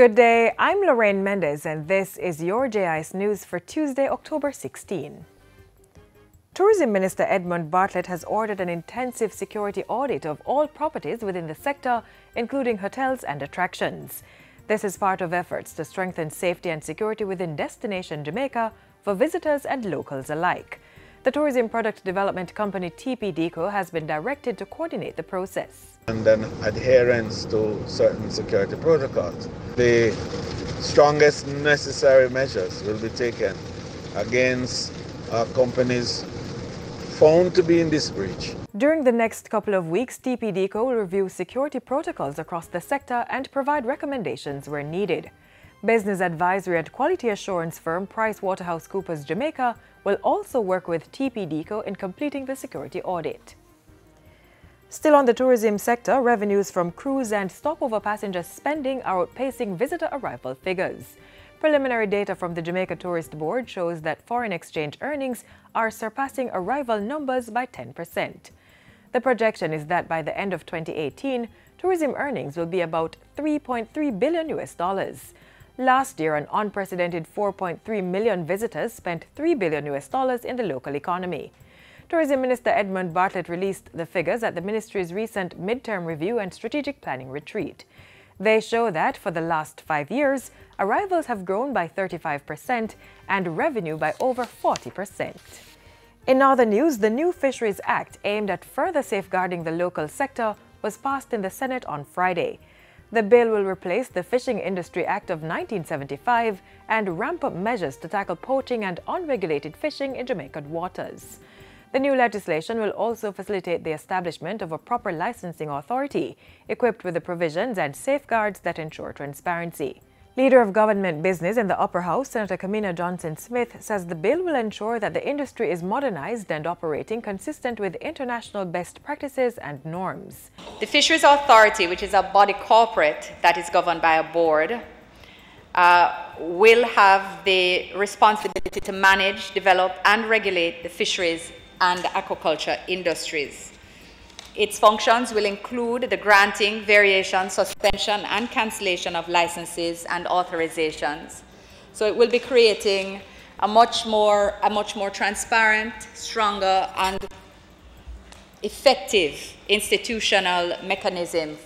Good day, I'm Lorraine Mendez and this is your JIS News for Tuesday, October 16. Tourism Minister Edmund Bartlett has ordered an intensive security audit of all properties within the sector, including hotels and attractions. This is part of efforts to strengthen safety and security within destination Jamaica for visitors and locals alike. The tourism product development company TPDeco has been directed to coordinate the process. And then adherence to certain security protocols. The strongest necessary measures will be taken against companies found to be in this breach. During the next couple of weeks, TPDeco will review security protocols across the sector and provide recommendations where needed. Business advisory and quality assurance firm PricewaterhouseCoopers Jamaica will also work with TPDeco in completing the security audit. Still on the tourism sector, revenues from cruise and stopover passenger spending are outpacing visitor arrival figures. Preliminary data from the Jamaica Tourist Board shows that foreign exchange earnings are surpassing arrival numbers by 10%. The projection is that by the end of 2018, tourism earnings will be about $3.3 billion. Last year, an unprecedented 4.3 million visitors spent $3 billion in the local economy. Tourism Minister Edmund Bartlett released the figures at the ministry's recent midterm review and strategic planning retreat. They show that for the last 5 years, arrivals have grown by 35% and revenue by over 40%. In other news, the new Fisheries Act aimed at further safeguarding the local sector was passed in the Senate on Friday. The bill will replace the Fishing Industry Act of 1975 and ramp up measures to tackle poaching and unregulated fishing in Jamaican waters. The new legislation will also facilitate the establishment of a proper licensing authority, equipped with the provisions and safeguards that ensure transparency. Leader of Government Business in the Upper House, Senator Kamina Johnson-Smith, says the bill will ensure that the industry is modernized and operating consistent with international best practices and norms. The Fisheries Authority, which is a body corporate that is governed by a board, will have the responsibility to manage, develop, and regulate the fisheries and aquaculture industries. Its functions will include the granting, variation, suspension, and cancellation of licenses and authorizations. So it will be creating a much more transparent, stronger, and effective institutional mechanism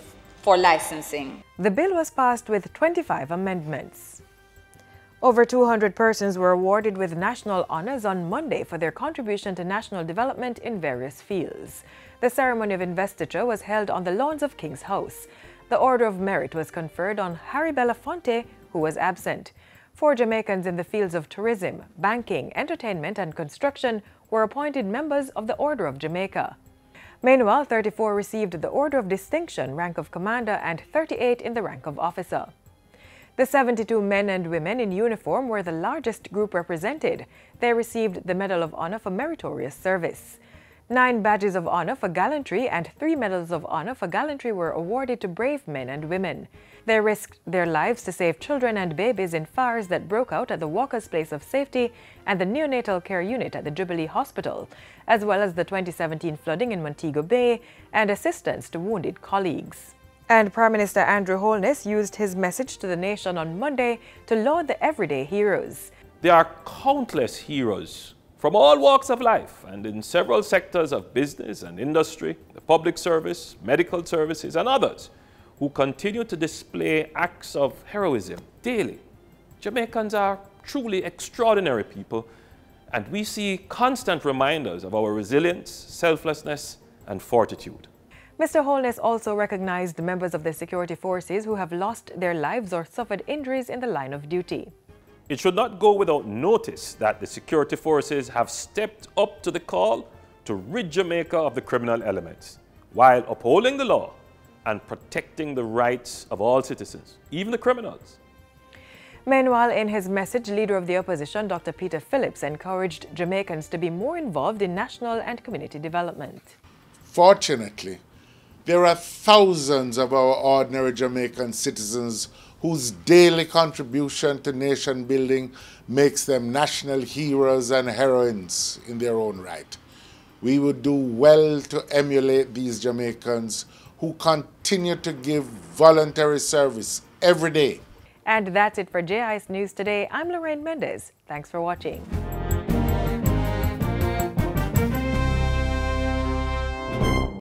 for licensing. The bill was passed with 25 amendments. Over 200 persons were awarded with national honors on Monday for their contribution to national development in various fields. The ceremony of investiture was held on the lawns of King's House. The Order of Merit was conferred on Harry Belafonte, who was absent. 4 Jamaicans in the fields of tourism, banking, entertainment, and construction were appointed members of the Order of Jamaica. Meanwhile, 34 received the Order of Distinction, rank of Commander, and 38 in the rank of Officer. The 72 men and women in uniform were the largest group represented. They received the Medal of Honor for meritorious service. 9 badges of honor for gallantry and 3 medals of honor for gallantry were awarded to brave men and women. They risked their lives to save children and babies in fires that broke out at the Walker's Place of Safety and the Neonatal Care Unit at the Jubilee Hospital, as well as the 2017 flooding in Montego Bay and assistance to wounded colleagues. And Prime Minister Andrew Holness used his message to the nation on Monday to laud the everyday heroes. There are countless heroes from all walks of life and in several sectors of business and industry, the public service, medical services, and others who continue to display acts of heroism daily. Jamaicans are truly extraordinary people, and we see constant reminders of our resilience, selflessness, and fortitude. Mr. Holness also recognized members of the security forces who have lost their lives or suffered injuries in the line of duty. It should not go without notice that the security forces have stepped up to the call to rid Jamaica of the criminal elements, while upholding the law and protecting the rights of all citizens, even the criminals. Meanwhile, in his message, Leader of the Opposition, Dr. Peter Phillips, encouraged Jamaicans to be more involved in national and community development. Fortunately, there are thousands of our ordinary Jamaican citizens whose daily contribution to nation building makes them national heroes and heroines in their own right. We would do well to emulate these Jamaicans who continue to give voluntary service every day. And that's it for JIS News Today. I'm Lorraine Mendez. Thanks for watching.